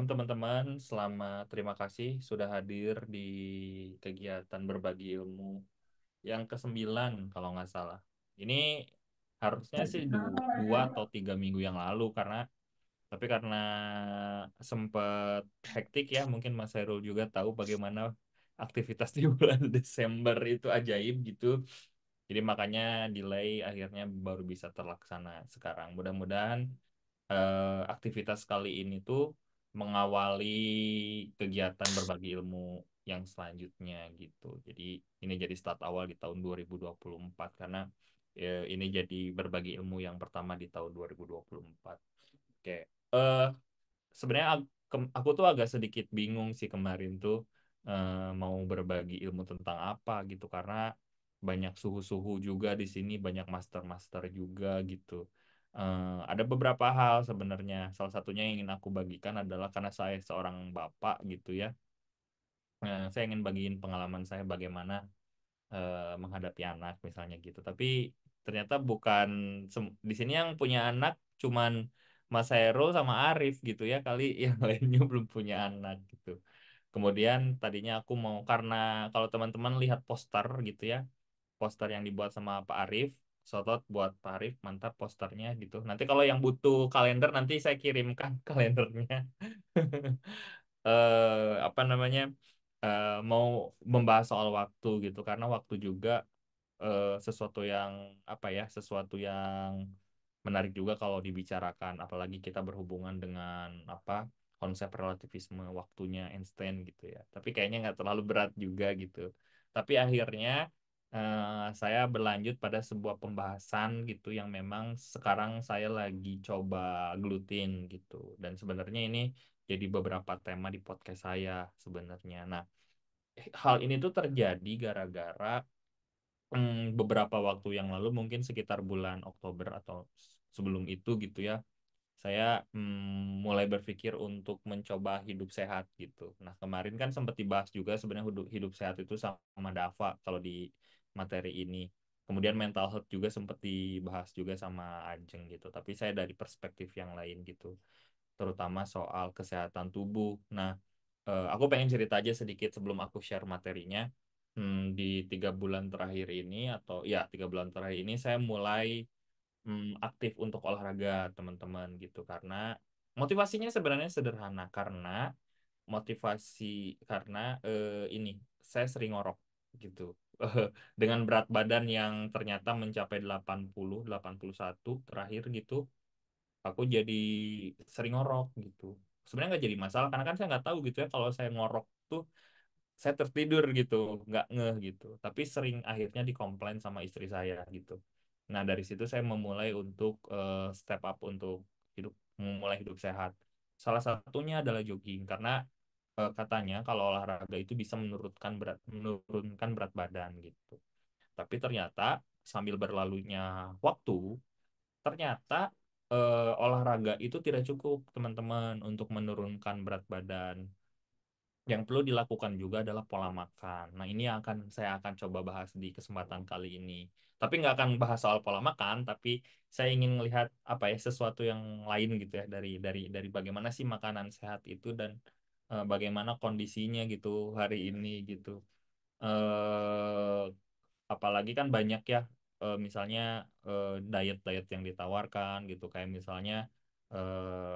teman-teman, selamat terima kasih sudah hadir di kegiatan berbagi ilmu yang ke-9 kalau nggak salah. Ini harusnya sih 2 atau 3 minggu yang lalu tapi karena sempat hektik ya, mungkin Mas Hairul juga tahu bagaimana aktivitas di bulan Desember itu ajaib gitu. Jadi makanya delay akhirnya baru bisa terlaksana sekarang. Mudah-mudahan aktivitas kali ini tuh mengawali kegiatan berbagi ilmu yang selanjutnya gitu. Jadi ini jadi start awal di tahun 2024 karena ini jadi berbagi ilmu yang pertama di tahun 2024. Oke. Eh Sebenarnya aku tuh agak sedikit bingung sih kemarin tuh mau berbagi ilmu tentang apa gitu karena banyak suhu-suhu juga di sini, banyak master-master juga gitu. Ada beberapa hal sebenarnya. Salah satunya yang ingin aku bagikan adalah karena saya seorang bapak gitu ya. Saya ingin bagiin pengalaman saya bagaimana menghadapi anak misalnya gitu. Tapi ternyata bukan di sini yang punya anak cuman Mas Hairul sama Arif gitu ya kali yang lainnya belum punya anak gitu. Kemudian tadinya aku mau karena kalau teman-teman lihat poster gitu ya, poster yang dibuat sama Pak Arif, sotot buat Pak Arif mantap posternya gitu. Nanti kalau yang butuh kalender nanti saya kirimkan kalendernya. Apa namanya? Mau membahas soal waktu gitu karena waktu juga sesuatu yang apa ya, sesuatu yang menarik juga kalau dibicarakan, apalagi kita berhubungan dengan apa konsep relativisme waktunya Einstein gitu ya. Tapi kayaknya nggak terlalu berat juga gitu. Tapi akhirnya saya berlanjut pada sebuah pembahasan gitu yang memang sekarang saya lagi coba gelutin gitu. Dan sebenarnya ini jadi beberapa tema di podcast saya sebenarnya. Nah, hal ini tuh terjadi gara-gara beberapa waktu yang lalu mungkin sekitar bulan Oktober atau sebelum itu gitu ya saya mulai berpikir untuk mencoba hidup sehat gitu. Nah kemarin kan sempat dibahas juga sebenarnya hidup sehat itu sama Dava kalau di materi ini. Kemudian mental health juga sempat dibahas juga sama Ajeng gitu. Tapi saya dari perspektif yang lain gitu, terutama soal kesehatan tubuh. Nah, aku pengen cerita aja sedikit sebelum aku share materinya. Di 3 bulan terakhir ini atau ya 3 bulan terakhir ini saya mulai aktif untuk olahraga teman-teman gitu karena motivasinya sebenarnya sederhana karena ini saya sering ngorok gitu. Dengan berat badan yang ternyata mencapai 81 terakhir gitu aku jadi sering ngorok gitu. Sebenarnya nggak jadi masalah karena kan saya nggak tahu gitu ya kalau saya ngorok tuh saya tertidur gitu, nggak ngeh gitu. Tapi sering akhirnya dikomplain sama istri saya gitu. Nah dari situ saya memulai untuk step up untuk memulai hidup sehat. Salah satunya adalah jogging karena katanya kalau olahraga itu bisa menurunkan berat badan gitu. Tapi ternyata sambil berlalunya waktu ternyata olahraga itu tidak cukup, teman-teman, untuk menurunkan berat badan. Yang perlu dilakukan juga adalah pola makan. Nah, ini yang saya akan coba bahas di kesempatan kali ini. Tapi nggak akan bahas soal pola makan, tapi saya ingin melihat apa ya sesuatu yang lain gitu ya dari bagaimana sih makanan sehat itu dan bagaimana kondisinya gitu hari ini gitu. Eh, Apalagi kan banyak ya misalnya diet-diet yang ditawarkan gitu kayak misalnya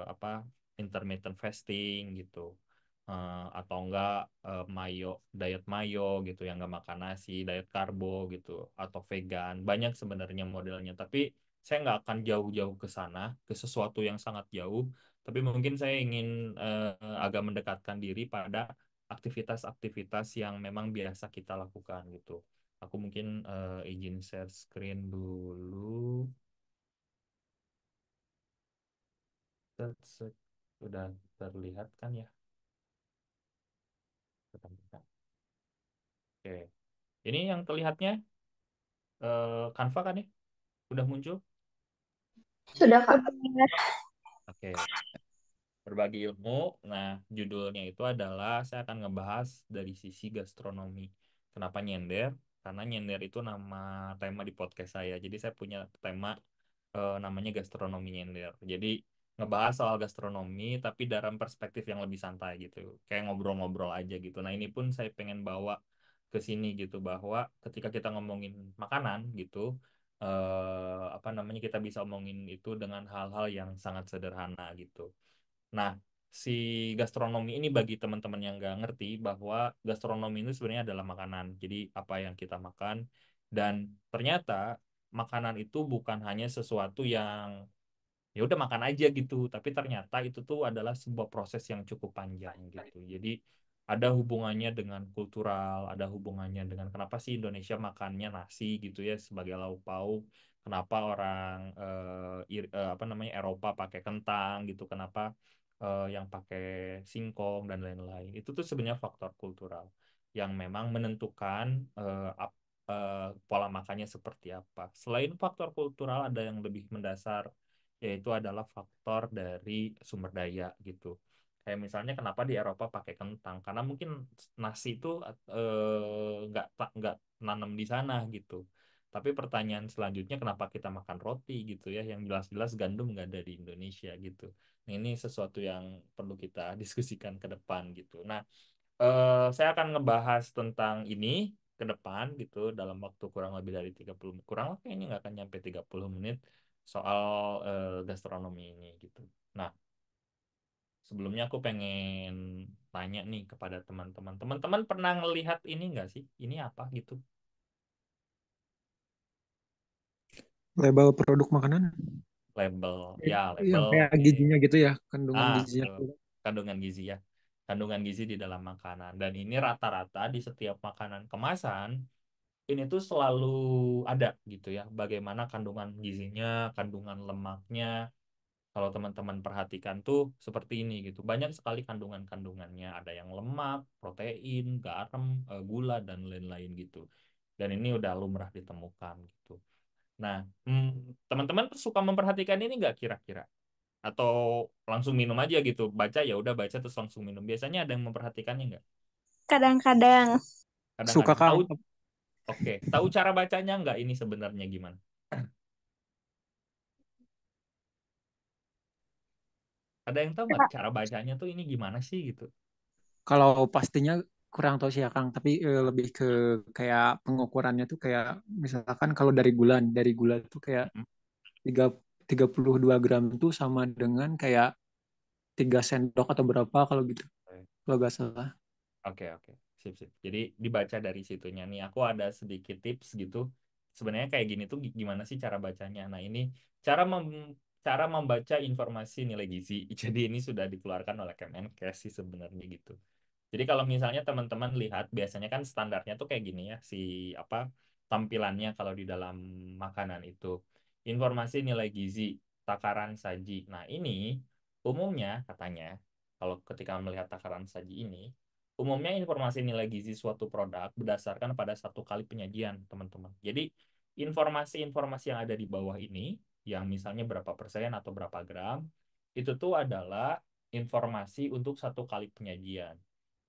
apa intermittent fasting gitu. Atau enggak diet mayo gitu yang enggak makan nasi, diet karbo gitu atau vegan, banyak sebenarnya modelnya, tapi saya nggak akan jauh-jauh ke sana, ke sesuatu yang sangat jauh, tapi mungkin saya ingin agak mendekatkan diri pada aktivitas-aktivitas yang memang biasa kita lakukan gitu. Aku mungkin izin share screen dulu. Set, set. Udah terlihat kan ya? Bentar, bentar. Oke. Ini yang terlihatnya Canva kan nih? Udah muncul? Sudah, Kak. Oke. Berbagi ilmu. Nah, judulnya itu adalah saya akan ngebahas dari sisi gastronomi. Kenapa nyender? Karena nyender itu nama tema di podcast saya. Jadi saya punya tema namanya gastronomi nyender. Jadi ngebahas soal gastronomi tapi dalam perspektif yang lebih santai gitu. Kayak ngobrol-ngobrol aja gitu. Nah, ini pun saya pengen bawa ke sini gitu bahwa ketika kita ngomongin makanan gitu, apa namanya, kita bisa omongin itu dengan hal-hal yang sangat sederhana gitu. Nah, si gastronomi ini bagi teman-teman yang nggak ngerti bahwa gastronomi itu sebenarnya adalah makanan. Jadi apa yang kita makan, dan ternyata makanan itu bukan hanya sesuatu yang ya udah makan aja gitu, tapi ternyata itu tuh adalah sebuah proses yang cukup panjang gitu. Jadi ada hubungannya dengan kultural, ada hubungannya dengan kenapa sih Indonesia makannya nasi gitu ya sebagai lauk pauk, kenapa orang apa namanya Eropa pakai kentang gitu, kenapa yang pakai singkong dan lain-lain. Itu tuh sebenarnya faktor kultural yang memang menentukan pola makannya seperti apa. Selain faktor kultural, ada yang lebih mendasar, yaitu adalah faktor dari sumber daya gitu. Kayak misalnya kenapa di Eropa pakai kentang? Karena mungkin nasi itu nggak nanam di sana gitu. Tapi pertanyaan selanjutnya kenapa kita makan roti gitu ya? Yang jelas-jelas gandum nggak ada di Indonesia gitu. Nah, ini sesuatu yang perlu kita diskusikan ke depan gitu. Nah, saya akan ngebahas tentang ini ke depan gitu dalam waktu kurang lebih dari 30 kurang lah kayaknya nggak akan nyampe 30 menit soal gastronomi ini gitu. Nah, sebelumnya aku pengen tanya nih kepada teman-teman. Teman-teman pernah ngelihat ini nggak sih? Ini apa gitu? Label produk makanan. Label, Eh, ya Yang label, kayak oke. gizinya gitu ya, kandungan gizinya. Betul. Kandungan gizi ya. Kandungan gizi di dalam makanan. Dan ini rata-rata di setiap makanan kemasan ini tuh selalu ada gitu ya. Bagaimana kandungan gizinya, kandungan lemaknya. Kalau teman-teman perhatikan tuh seperti ini gitu. Banyak sekali kandungan-kandungannya. Ada yang lemak, protein, garam, gula, dan lain-lain gitu. Dan ini udah lumrah ditemukan gitu. Nah, teman-teman suka memperhatikan ini nggak kira-kira? Atau langsung minum aja gitu? Baca ya udah baca terus langsung minum. Biasanya ada yang memperhatikannya nggak? Kadang-kadang. Suka Kadang-kadang. Kang. Tahu, oke. Tahu cara bacanya nggak ini sebenarnya gimana? Ada yang tahu nggak cara bacanya tuh ini gimana sih gitu? Kalau pastinya kurang tahu sih ya Kang, tapi lebih ke kayak pengukurannya tuh kayak misalkan kalau dari gula tuh kayak Mm-mm. tiga 32 gram tuh sama dengan kayak 3 sendok atau berapa kalau gitu. Kalau nggak salah. Oke, oke. Sip, sip. Jadi dibaca dari situnya nih. Aku ada sedikit tips gitu. Sebenarnya kayak gini tuh gimana sih cara bacanya? Nah, ini cara cara membaca informasi nilai gizi. Jadi ini sudah dikeluarkan oleh Kemenkes sih sebenarnya gitu. Jadi kalau misalnya teman-teman lihat, biasanya kan standarnya tuh kayak gini ya, si apa tampilannya kalau di dalam makanan itu. Informasi nilai gizi, takaran saji. Nah, ini umumnya katanya, kalau ketika melihat takaran saji ini, umumnya informasi nilai gizi suatu produk berdasarkan pada satu kali penyajian, teman-teman. Jadi, informasi-informasi yang ada di bawah ini, yang misalnya berapa persen atau berapa gram, itu tuh adalah informasi untuk satu kali penyajian.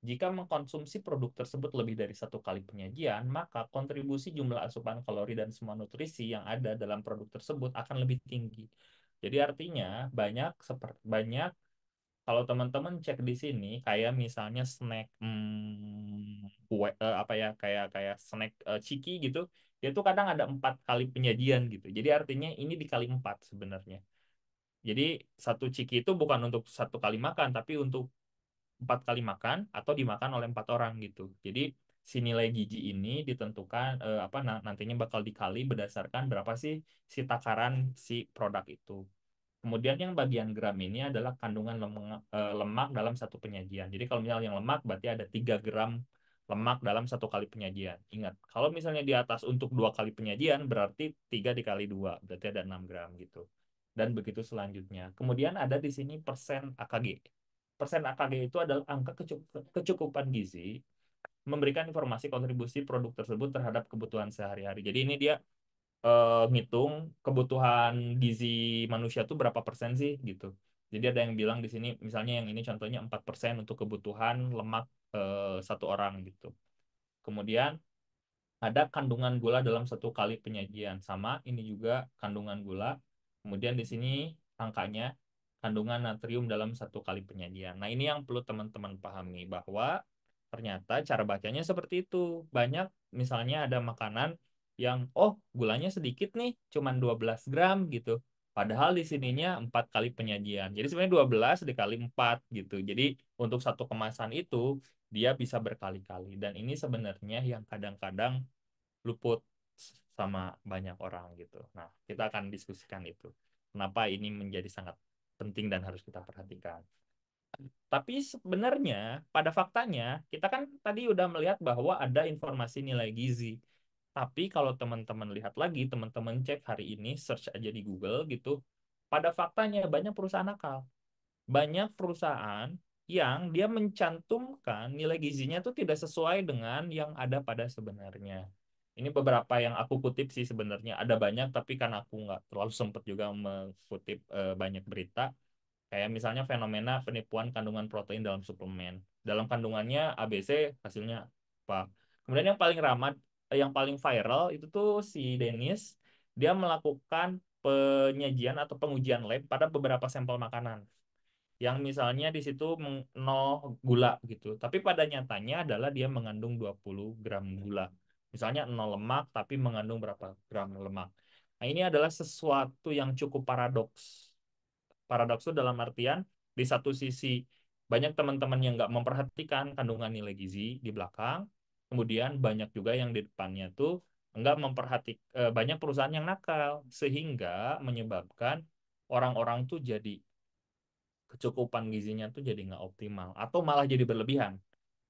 Jika mengkonsumsi produk tersebut lebih dari satu kali penyajian, maka kontribusi jumlah asupan kalori dan semua nutrisi yang ada dalam produk tersebut akan lebih tinggi. Jadi artinya banyak kalau teman-teman cek di sini kayak misalnya snack kue apa ya kayak kayak snack ciki gitu, itu kadang ada 4 kali penyajian gitu. Jadi artinya ini dikali 4 sebenarnya. Jadi satu ciki itu bukan untuk satu kali makan, tapi untuk 4 kali makan atau dimakan oleh 4 orang gitu. Jadi si nilai gizi ini ditentukan apa nantinya bakal dikali berdasarkan berapa sih si takaran si produk itu. Kemudian yang bagian gram ini adalah kandungan lemak dalam satu penyajian. Jadi kalau misalnya yang lemak berarti ada 3 gram lemak dalam satu kali penyajian. Ingat, kalau misalnya di atas untuk 2 kali penyajian berarti 3 dikali 2 berarti ada 6 gram gitu. Dan begitu selanjutnya. Kemudian ada di sini persen AKG. Persen AKG itu adalah angka kecukupan gizi memberikan informasi kontribusi produk tersebut terhadap kebutuhan sehari-hari. Jadi ini dia ngitung kebutuhan gizi manusia tuh berapa persen sih gitu. Jadi ada yang bilang di sini, misalnya yang ini contohnya 4% untuk kebutuhan lemak satu orang gitu. Kemudian ada kandungan gula dalam satu kali penyajian. Sama ini juga kandungan gula. Kemudian di sini angkanya. kandungan natrium dalam satu kali penyajian. Nah, ini yang perlu teman-teman pahami bahwa ternyata cara bacanya seperti itu. Banyak misalnya ada makanan yang oh gulanya sedikit nih, cuman 12 gram gitu. Padahal di sininya 4 kali penyajian. Jadi sebenarnya 12 dikali 4 gitu. Jadi untuk satu kemasan itu dia bisa berkali-kali. Dan ini sebenarnya yang kadang-kadang luput sama banyak orang gitu. Nah, kita akan diskusikan itu. Kenapa ini menjadi sangat penting dan harus kita perhatikan. Tapi sebenarnya pada faktanya kita kan tadi udah melihat bahwa ada informasi nilai gizi. Tapi kalau teman-teman lihat lagi, teman-teman cek hari ini, search aja di Google gitu, pada faktanya banyak perusahaan nakal. Banyak perusahaan yang dia mencantumkan nilai gizinya itu tidak sesuai dengan yang ada pada sebenarnya. Ini beberapa yang aku kutip sih sebenarnya. Ada banyak, tapi kan aku nggak terlalu sempat juga mengutip banyak berita. Kayak misalnya fenomena penipuan kandungan protein dalam suplemen. Dalam kandungannya ABC, hasilnya apa. Kemudian yang paling ramah, yang paling viral itu tuh si Dennis, dia melakukan penyajian atau pengujian lab pada beberapa sampel makanan. Yang misalnya di situ nol gula gitu. Tapi pada nyatanya adalah dia mengandung 20 gram gula. Misalnya nol lemak tapi mengandung berapa gram lemak. Nah, ini adalah sesuatu yang cukup paradoks. Paradoks itu dalam artian di satu sisi banyak teman-teman yang nggak memperhatikan kandungan nilai gizi di belakang, kemudian banyak juga yang di depannya tuh nggak memperhatikan, banyak perusahaan yang nakal sehingga menyebabkan orang-orang tuh jadi kecukupan gizinya tuh jadi nggak optimal atau malah jadi berlebihan.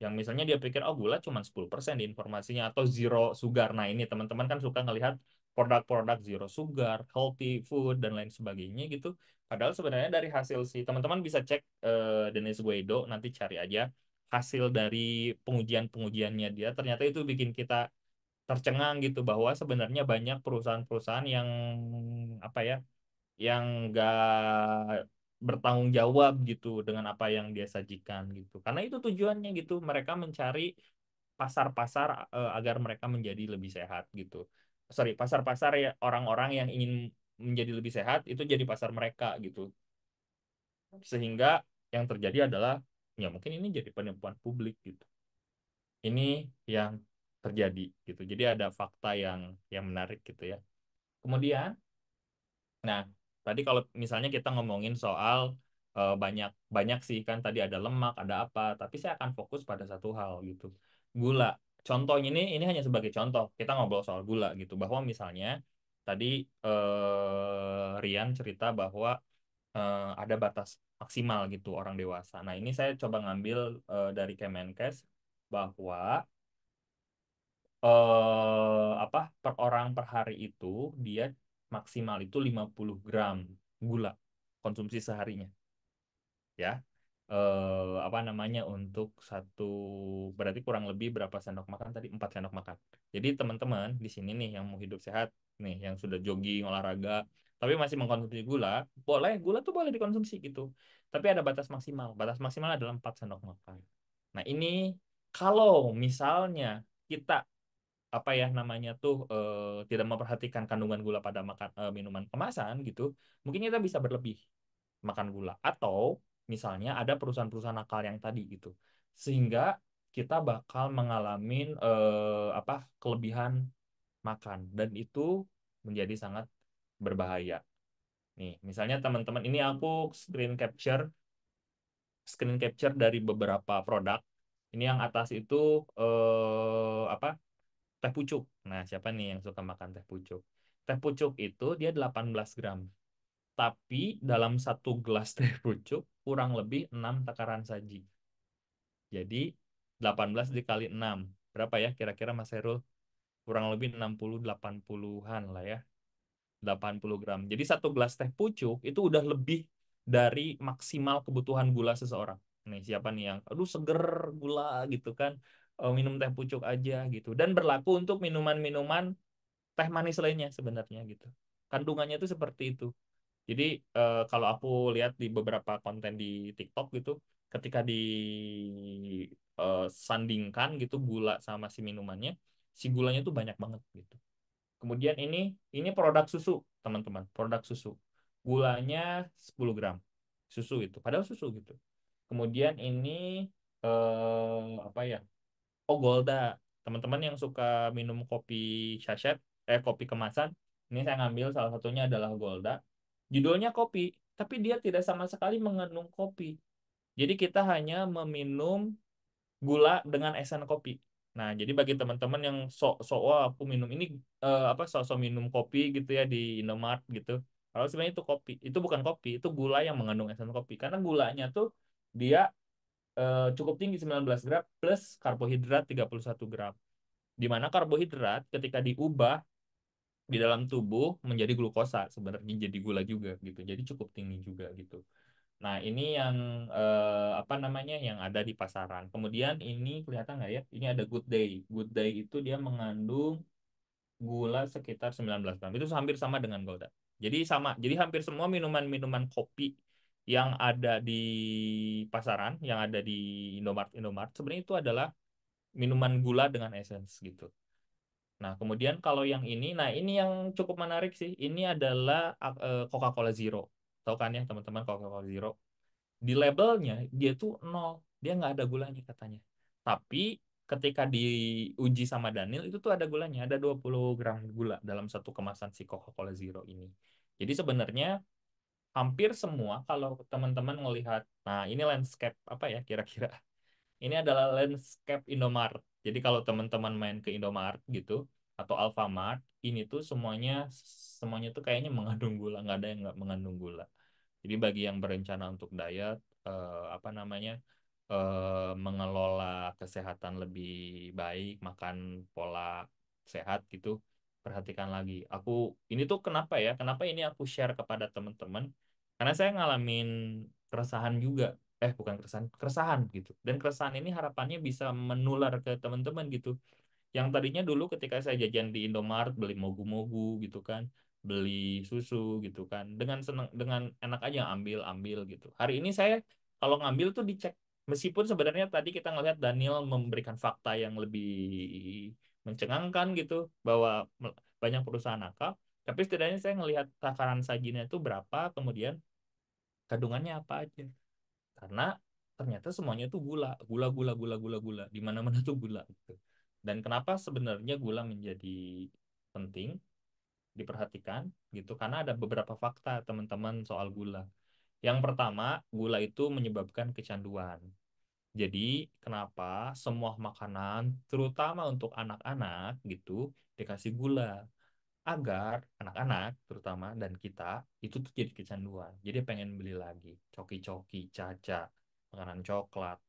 Yang misalnya dia pikir oh gula cuma 10% di informasinya atau zero sugar. Nah, ini teman-teman kan suka ngelihat produk-produk zero sugar, healthy food dan lain sebagainya gitu. Padahal sebenarnya dari hasil si teman-teman bisa cek Dennis Guido, nanti cari aja hasil dari pengujian-pengujiannya dia. Ternyata itu bikin kita tercengang gitu bahwa sebenarnya banyak perusahaan-perusahaan yang apa ya, yang nggak bertanggung jawab gitu dengan apa yang dia sajikan gitu. Karena itu tujuannya gitu, mereka mencari pasar-pasar agar mereka menjadi lebih sehat gitu. Sorry, pasar-pasar ya orang-orang yang ingin menjadi lebih sehat itu jadi pasar mereka gitu. Sehingga yang terjadi adalah ya mungkin ini jadi penipuan publik gitu. Ini yang terjadi gitu. Jadi ada fakta yang menarik gitu ya. Kemudian nah, tadi kalau misalnya kita ngomongin soal banyak banyak sih kan tadi ada lemak, ada apa, tapi saya akan fokus pada satu hal gitu. Gula. Contohnya ini hanya sebagai contoh. Kita ngobrol soal gula gitu bahwa misalnya tadi Rian cerita bahwa ada batas maksimal gitu orang dewasa. Nah, ini saya coba ngambil dari Kemenkes bahwa apa per orang per hari itu dia maksimal itu 50 gram gula konsumsi seharinya ya. Apa namanya untuk satu berarti kurang lebih berapa sendok makan tadi 4 sendok makan. Jadi teman-teman di sini nih yang mau hidup sehat nih yang sudah jogging olahraga tapi masih mengkonsumsi gula, boleh gula tuh boleh dikonsumsi gitu. Tapi ada batas maksimal. Batas maksimal adalah 4 sendok makan. Nah, ini kalau misalnya kita apa ya namanya tuh tidak memperhatikan kandungan gula pada minuman kemasan gitu, mungkin kita bisa berlebih makan gula atau misalnya ada perusahaan-perusahaan nakal yang tadi gitu, sehingga kita bakal mengalami apa kelebihan makan dan itu menjadi sangat berbahaya. Nih, misalnya teman-teman ini aku screen capture dari beberapa produk. Ini yang atas itu apa teh pucuk. Nah, siapa nih yang suka makan teh pucuk? Teh pucuk itu dia 18 gram. Tapi dalam satu gelas teh pucuk kurang lebih 6 takaran saji. Jadi 18 dikali 6. Berapa ya kira-kira Mas Herul? Kurang lebih 60 80-an lah ya. 80 gram. Jadi satu gelas teh pucuk itu udah lebih dari maksimal kebutuhan gula seseorang. Nih siapa nih yang aduh seger gula gitu kan. Minum teh pucuk aja gitu. Dan berlaku untuk minuman-minuman teh manis lainnya sebenarnya gitu. Kandungannya itu seperti itu. Jadi kalau aku lihat di beberapa konten di TikTok gitu, ketika sandingkan gitu gula sama si minumannya, si gulanya tuh banyak banget gitu. Kemudian ini produk susu, teman-teman, produk susu. Gulanya 10 gram. susu itu, padahal susu gitu. Kemudian ini apa ya? Oh, Golda. Teman-teman yang suka minum kopi sachet, kopi kemasan, ini saya ngambil salah satunya adalah Golda. Judulnya kopi, tapi dia tidak sama sekali mengandung kopi. Jadi kita hanya meminum gula dengan esen kopi. Nah, jadi bagi teman-teman yang sok-sok, wah aku minum ini apa sok-sok minum kopi gitu ya di Indomart gitu. Kalau sebenarnya itu kopi, itu bukan kopi, itu gula yang mengandung esen kopi. Karena gulanya tuh dia cukup tinggi 19 gram plus karbohidrat 31 gram. Di mana karbohidrat ketika diubah di dalam tubuh menjadi glukosa sebenarnya jadi gula juga gitu. Jadi cukup tinggi juga gitu. Nah, ini yang apa namanya yang ada di pasaran. Kemudian ini kelihatan nggak ya? Ini ada Good Day. Good Day itu dia mengandung gula sekitar 19 gram. Itu hampir sama dengan Golda. Jadi sama. Jadi hampir semua minuman-minuman kopi yang ada di pasaran, yang ada di Indomart sebenarnya itu adalah minuman gula dengan essence gitu. Nah, kemudian kalau yang ini, nah ini yang cukup menarik sih. Ini adalah Coca-Cola Zero. Tahu kan ya teman-teman Coca-Cola Zero? Di labelnya dia tuh nol, dia nggak ada gulanya katanya. Tapi ketika diuji sama Daniel itu tuh ada gulanya, ada 20 gram gula dalam satu kemasan si Coca-Cola Zero ini. Jadi sebenarnya hampir semua kalau teman-teman melihat, nah ini landscape apa ya kira-kira? Ini adalah landscape Indomart. Jadi kalau teman-teman main ke Indomart gitu atau Alfamart, ini tuh semuanya semuanya tuh kayaknya mengandung gula, nggak ada yang nggak mengandung gula. Jadi bagi yang berencana untuk diet, apa namanya, mengelola kesehatan lebih baik, makan pola sehat gitu, perhatikan lagi. Ini tuh kenapa ya? Kenapa ini aku share kepada teman-teman? Karena saya ngalamin keresahan juga. Bukan keresahan, keresahan gitu. Dan keresahan ini harapannya bisa menular ke teman-teman gitu. Yang tadinya dulu ketika saya jajan di Indomart beli mogu-mogu gitu kan, beli susu gitu kan, dengan senang dengan enak aja ambil ambil gitu. Hari ini saya kalau ngambil tuh dicek. Meskipun sebenarnya tadi kita ngelihat Daniel memberikan fakta yang lebih mencengangkan gitu bahwa banyak perusahaan nakal, tapi setidaknya saya ngelihat takaran sajinya itu berapa, kemudian kandungannya apa aja. Karena ternyata semuanya itu gula, gula, gula, gula, gula, gula. Di mana-mana tuh gula gitu. Dan kenapa sebenarnya gula menjadi penting diperhatikan gitu? Karena ada beberapa fakta teman-teman soal gula. Yang pertama, gula itu menyebabkan kecanduan. Jadi, kenapa semua makanan, terutama untuk anak-anak gitu, dikasih gula? Agar anak-anak terutama dan kita itu tuh jadi kecanduan. Jadi pengen beli lagi coki-coki, caca, makanan coklat,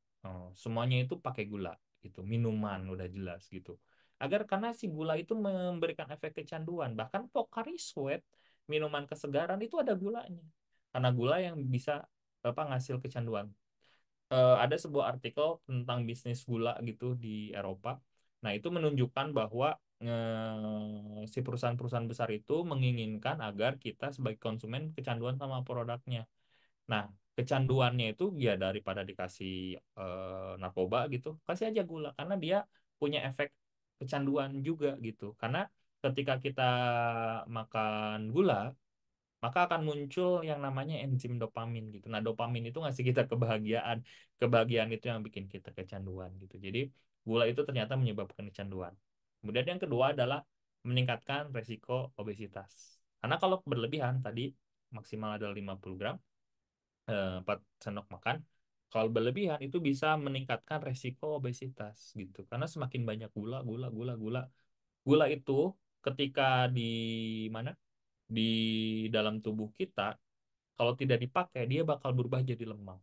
semuanya itu pakai gula gitu. Minuman udah jelas gitu. Agar karena si gula itu memberikan efek kecanduan. Bahkan Pocari Sweat, minuman kesegaran itu ada gulanya. Karena gula yang bisa apa ngasih kecanduan. Ada sebuah artikel tentang bisnis gula gitu di Eropa. Nah, itu menunjukkan bahwa si perusahaan-perusahaan besar itu menginginkan agar kita sebagai konsumen kecanduan sama produknya. Nah, kecanduannya itu ya daripada dikasih narkoba gitu, kasih aja gula karena dia punya efek kecanduan juga gitu. Karena ketika kita makan gula, maka akan muncul yang namanya enzim dopamin gitu. Nah, dopamin itu ngasih kita kebahagiaan. Kebahagiaan itu yang bikin kita kecanduan gitu. Jadi, gula itu ternyata menyebabkan kecanduan. Kemudian yang kedua adalah meningkatkan resiko obesitas. Karena kalau berlebihan tadi maksimal adalah 50 gram, 4 sendok makan. Kalau berlebihan itu bisa meningkatkan resiko obesitas gitu. Karena semakin banyak gula, gula, gula, gula. Gula itu ketika di mana? Di dalam tubuh kita kalau tidak dipakai dia bakal berubah jadi lemak.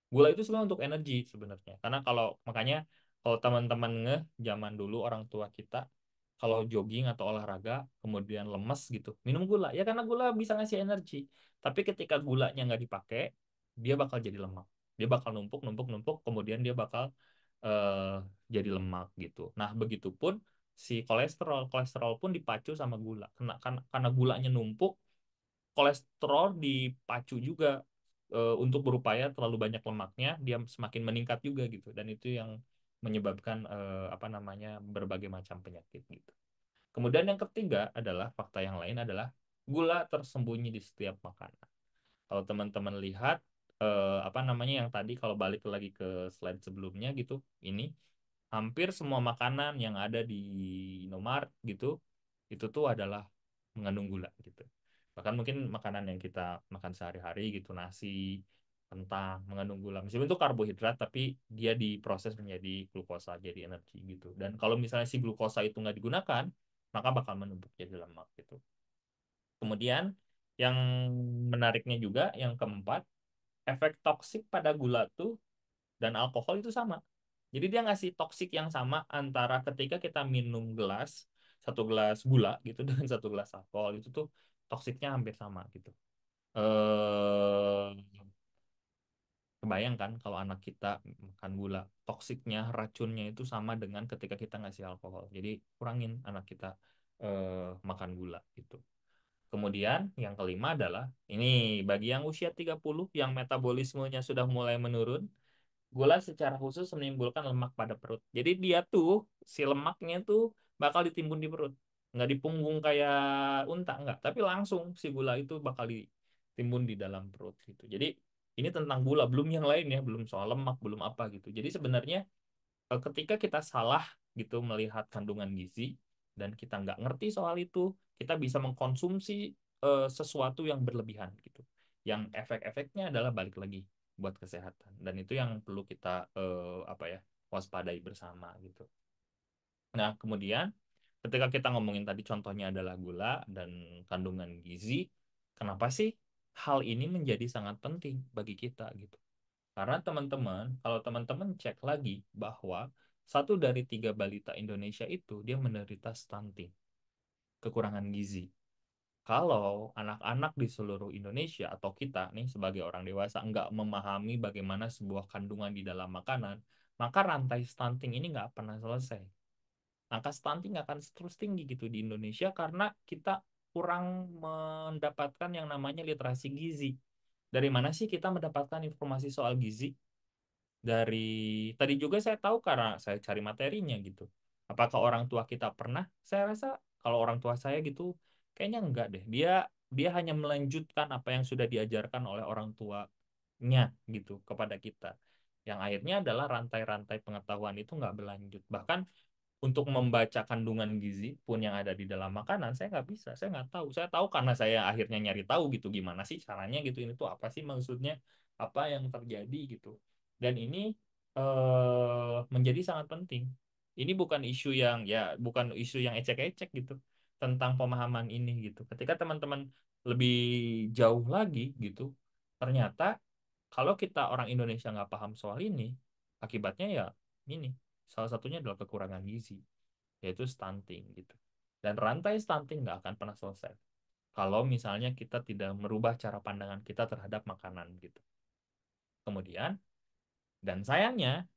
Gula itu sebenarnya untuk energi sebenarnya. Karena makanya kalau teman-teman zaman dulu orang tua kita kalau jogging atau olahraga kemudian lemes gitu, minum gula. Ya karena gula bisa ngasih energi. Tapi ketika gulanya nggak dipakai, dia bakal jadi lemak. Dia bakal numpuk, numpuk, numpuk, kemudian dia bakal eh, jadi lemak gitu. Nah, begitupun si kolesterol, kolesterol pun dipacu sama gula. Karena gulanya numpuk, kolesterol dipacu juga untuk berupaya terlalu banyak lemaknya dia semakin meningkat juga gitu dan itu yang menyebabkan apa namanya berbagai macam penyakit gitu. Kemudian yang ketiga adalah fakta yang lain adalah gula tersembunyi di setiap makanan. Kalau teman-teman lihat apa namanya yang tadi kalau balik lagi ke slide sebelumnya gitu, ini hampir semua makanan yang ada di Indomaret gitu itu tuh adalah mengandung gula gitu. Bahkan mungkin makanan yang kita makan sehari-hari gitu, nasi, kentang, mengandung gula. Meskipun itu karbohidrat, tapi dia diproses menjadi glukosa, jadi energi gitu. Dan kalau misalnya si glukosa itu nggak digunakan, maka bakal menumpuk jadi lemak gitu. Kemudian yang menariknya juga, yang keempat, efek toksik pada gula tuh dan alkohol itu sama. Jadi dia ngasih toksik yang sama antara ketika kita minum satu gelas gula gitu dengan satu gelas alkohol itu tuh toksiknya hampir sama gitu. Eh, Kebayang kan kalau anak kita makan gula, toksiknya, racunnya itu sama dengan ketika kita ngasih alkohol. Jadi kurangin anak kita makan gula gitu. Kemudian yang kelima adalah ini bagi yang usia 30 yang metabolismenya sudah mulai menurun, gula secara khusus menimbulkan lemak pada perut. Jadi dia tuh si lemaknya tuh bakal ditimbun di perut. Nggak di punggung kayak unta, nggak. Tapi langsung si gula itu bakal ditimbun di dalam perut gitu. Jadi ini tentang gula, belum yang lain ya, belum soal lemak, belum apa gitu. Jadi sebenarnya ketika kita salah gitu melihat kandungan gizi dan kita nggak ngerti soal itu, kita bisa mengkonsumsi sesuatu yang berlebihan gitu. Yang efek-efeknya adalah balik lagi buat kesehatan dan itu yang perlu kita apa ya waspadai bersama gitu. Nah, kemudian ketika kita ngomongin tadi contohnya adalah gula dan kandungan gizi, kenapa sih hal ini menjadi sangat penting bagi kita gitu? Karena teman-teman, kalau teman-teman cek lagi bahwa satu dari tiga balita Indonesia itu dia menderita stunting, kekurangan gizi. Kalau anak-anak di seluruh Indonesia atau kita nih sebagai orang dewasa nggak memahami bagaimana sebuah kandungan di dalam makanan, maka rantai stunting ini nggak pernah selesai. Angka stunting akan terus tinggi gitu di Indonesia karena kita kurang mendapatkan yang namanya literasi gizi. Dari mana sih kita mendapatkan informasi soal gizi? Dari tadi juga saya tahu karena saya cari materinya gitu. Apakah orang tua kita pernah? Saya rasa kalau orang tua saya gitu kayaknya enggak deh. Dia hanya melanjutkan apa yang sudah diajarkan oleh orang tuanya gitu kepada kita. Yang akhirnya adalah rantai-rantai pengetahuan itu nggak berlanjut. Bahkan untuk membaca kandungan gizi pun yang ada di dalam makanan saya nggak bisa, saya nggak tahu. Saya tahu karena saya akhirnya nyari tahu gitu gimana sih caranya gitu, ini tuh apa sih maksudnya, apa yang terjadi gitu. Dan ini menjadi sangat penting. Ini bukan isu yang ya bukan isu yang ecek-ecek gitu tentang pemahaman ini gitu. Ketika teman-teman lebih jauh lagi gitu, ternyata kalau kita orang Indonesia nggak paham soal ini, akibatnya ya ini. Salah satunya adalah kekurangan gizi, yaitu stunting gitu. Dan rantai stunting nggak akan pernah selesai kalau misalnya kita tidak merubah cara pandangan kita terhadap makanan gitu. Kemudian, dan sayangnya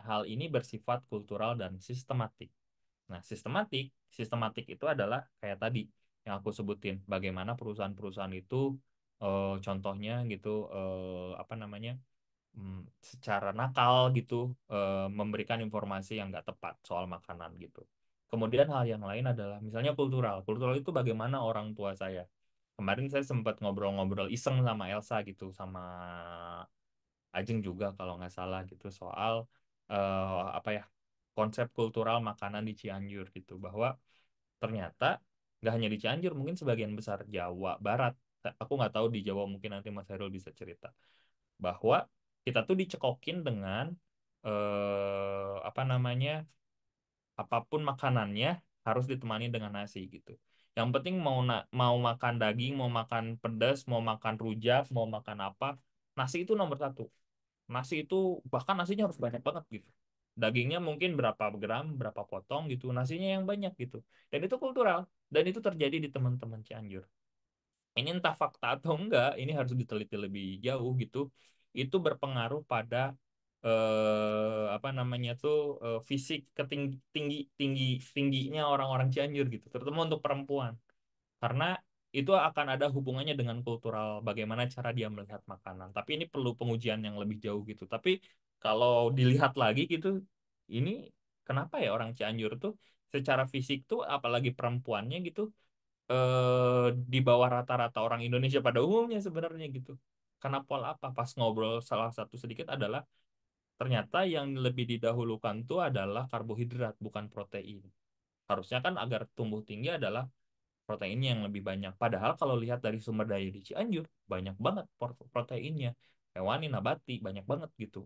hal ini bersifat kultural dan sistematik. Nah, sistematik itu adalah kayak tadi yang aku sebutin, bagaimana perusahaan-perusahaan itu contohnya gitu apa namanya secara nakal gitu memberikan informasi yang nggak tepat soal makanan gitu. Kemudian hal yang lain adalah misalnya kultural. Kultural itu bagaimana orang tua saya. Kemarin saya sempat ngobrol-ngobrol iseng sama Elsa gitu, sama Ajeng juga kalau nggak salah gitu soal apa ya konsep kultural makanan di Cianjur gitu bahwa ternyata nggak hanya di Cianjur, mungkin sebagian besar Jawa Barat. Aku nggak tahu di Jawa, mungkin nanti Mas Herul bisa cerita bahwa kita tuh dicekokin dengan apa namanya apapun makanannya harus ditemani dengan nasi gitu. Yang penting mau makan daging, mau makan pedas, mau makan rujak, mau makan apa, nasi itu nomor satu. Nasi itu bahkan nasinya harus banyak banget gitu. Dagingnya mungkin berapa gram, berapa potong gitu, nasinya yang banyak gitu. Dan itu kultural dan itu terjadi di teman-teman Cianjur. Ini entah fakta atau enggak, ini harus diteliti lebih jauh gitu. Itu berpengaruh pada apa namanya tuh fisik ketinggi tinggi tinggi tingginya orang-orang Cianjur gitu, terutama untuk perempuan. Karena itu akan ada hubungannya dengan kultural, bagaimana cara dia melihat makanan. Tapi ini perlu pengujian yang lebih jauh gitu. Tapi kalau dilihat lagi gitu, ini kenapa ya orang Cianjur tuh secara fisik tuh apalagi perempuannya gitu di bawah rata-rata orang Indonesia pada umumnya sebenarnya gitu. Karena pola apa? Pas ngobrol salah satu sedikit adalah ternyata yang lebih didahulukan tuh adalah karbohidrat bukan protein. Harusnya kan agar tumbuh tinggi adalah proteinnya yang lebih banyak. Padahal kalau lihat dari sumber daya di Cianjur, banyak banget proteinnya. Hewani, nabati, banyak banget gitu.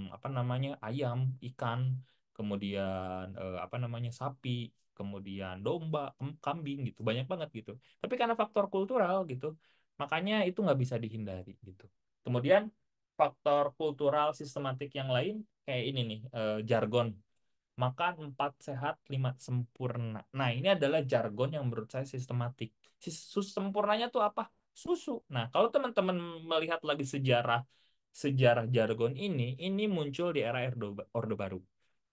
Apa namanya? Ayam, ikan, kemudian apa namanya? Sapi, kemudian domba, kambing gitu. Banyak banget gitu. Tapi karena faktor kultural gitu, makanya itu nggak bisa dihindari gitu. Kemudian faktor kultural sistematik yang lain kayak ini nih, jargon makan 4 sehat 5 sempurna. Nah, ini adalah jargon yang menurut saya sistematik. Sempurnanya tuh apa? Susu. Nah, kalau teman-teman melihat lagi sejarah sejarah jargon ini muncul di era Orde Baru,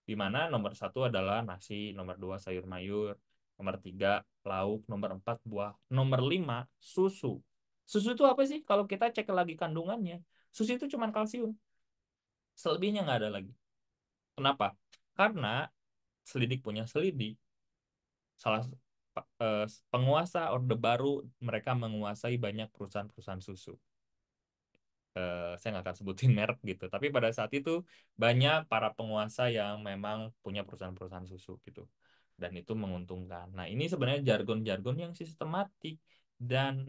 di mana nomor satu adalah nasi, nomor dua sayur mayur, nomor tiga lauk, nomor empat buah, nomor lima susu. Susu itu apa sih? Kalau kita cek lagi kandungannya, susu itu cuma kalsium. Selebihnya nggak ada lagi. Kenapa? Karena selidik punya selidik, salah penguasa Orde Baru mereka menguasai banyak perusahaan-perusahaan susu. Saya nggak akan sebutin merek gitu, tapi pada saat itu banyak para penguasa yang memang punya perusahaan-perusahaan susu gitu, dan itu menguntungkan. Nah, ini sebenarnya jargon-jargon yang sistematik, dan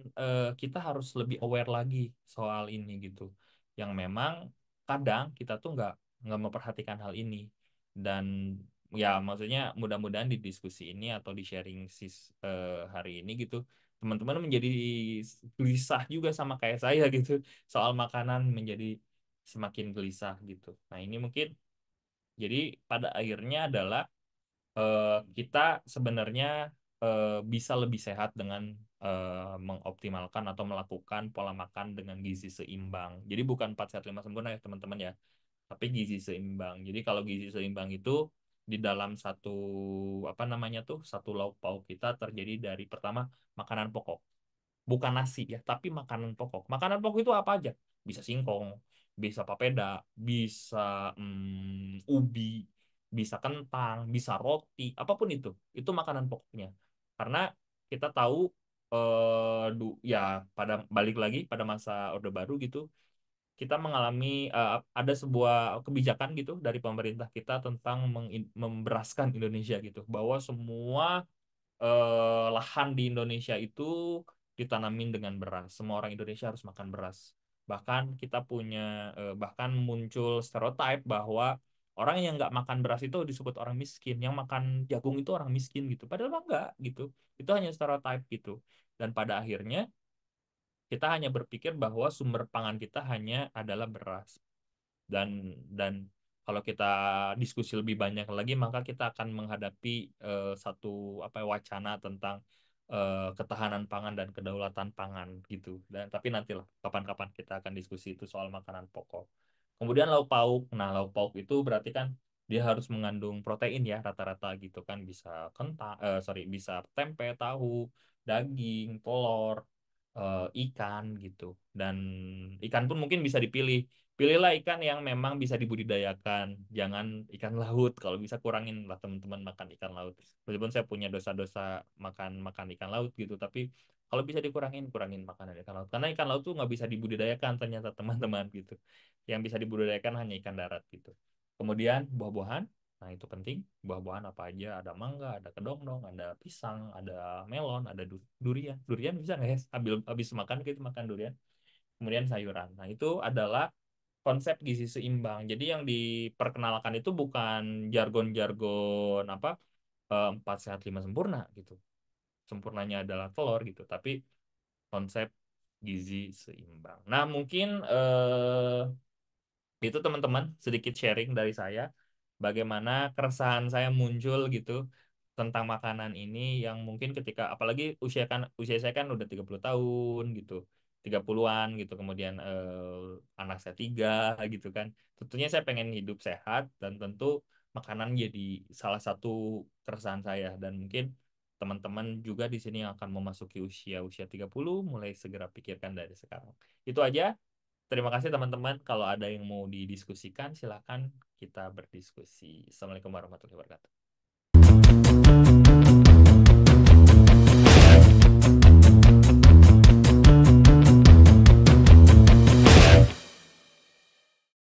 kita harus lebih aware lagi soal ini gitu, yang memang kadang kita tuh nggak memperhatikan hal ini. Dan ya maksudnya mudah-mudahan di diskusi ini atau di sharing hari ini gitu, teman-teman menjadi gelisah juga sama kayak saya gitu soal makanan, menjadi semakin gelisah gitu. Nah, ini mungkin jadi pada akhirnya adalah kita sebenarnya bisa lebih sehat dengan mengoptimalkan atau melakukan pola makan dengan gizi seimbang. Jadi bukan 4 sehat 5 sempurna ya teman-teman ya, tapi gizi seimbang. Jadi kalau gizi seimbang itu di dalam satu apa namanya tuh satu lauk pauk kita terjadi dari pertama makanan pokok, bukan nasi ya, tapi makanan pokok. Makanan pokok itu apa aja? Bisa singkong, bisa papeda, bisa ubi, bisa kentang, bisa roti, apapun itu makanan pokoknya. Karena kita tahu ya pada balik lagi pada masa Orde Baru gitu, kita mengalami ada sebuah kebijakan gitu dari pemerintah kita tentang memberaskan Indonesia gitu, bahwa semua lahan di Indonesia itu ditanamin dengan beras. Semua orang Indonesia harus makan beras. Bahkan kita bahkan muncul stereotip bahwa orang yang nggak makan beras itu disebut orang miskin, yang makan jagung itu orang miskin gitu. Padahal mah enggak gitu. Itu hanya stereotip gitu. Dan pada akhirnya kita hanya berpikir bahwa sumber pangan kita hanya adalah beras. Dan kalau kita diskusi lebih banyak lagi, maka kita akan menghadapi satu apa ya, wacana tentang ketahanan pangan dan kedaulatan pangan gitu. Dan tapi nantilah kapan-kapan kita akan diskusi itu soal makanan pokok. Kemudian lauk pauk. Nah, lauk pauk itu berarti kan dia harus mengandung protein ya rata-rata gitu kan, bisa bisa tempe, tahu, daging, telur, ikan gitu. Dan ikan pun mungkin bisa dipilih. Pilihlah ikan yang memang bisa dibudidayakan, jangan ikan laut. Kalau bisa kurangin lah teman-teman makan ikan laut. Meskipun saya punya dosa-dosa makan makan ikan laut gitu, tapi kalau bisa dikurangin, kurangin makanan ikan laut. Karena ikan laut tuh nggak bisa dibudidayakan ternyata teman-teman gitu. Yang bisa dibudidayakan hanya ikan darat gitu. Kemudian buah-buahan, nah itu penting. Buah-buahan apa aja? Ada mangga, ada kedongdong, ada pisang, ada melon, ada durian. Durian bisa nggak ya? Habis makan kita makan durian. Kemudian sayuran. Nah, itu adalah konsep gizi seimbang. Jadi yang diperkenalkan itu bukan jargon-jargon apa 4 sehat 5 sempurna gitu. Sempurnanya adalah telur gitu, tapi konsep gizi seimbang. Nah, mungkin itu teman-teman sedikit sharing dari saya bagaimana keresahan saya muncul gitu tentang makanan ini, yang mungkin ketika apalagi usia saya kan udah 30 tahun gitu. 30-an gitu, kemudian anak saya 3 gitu kan. Tentunya saya pengen hidup sehat, dan tentu makanan jadi salah satu keresahan saya, dan mungkin teman-teman juga di sini yang akan memasuki usia 30 mulai segera pikirkan dari sekarang. Itu aja. Terima kasih teman-teman. Kalau ada yang mau didiskusikan, silakan kita berdiskusi. Assalamualaikum warahmatullahi wabarakatuh.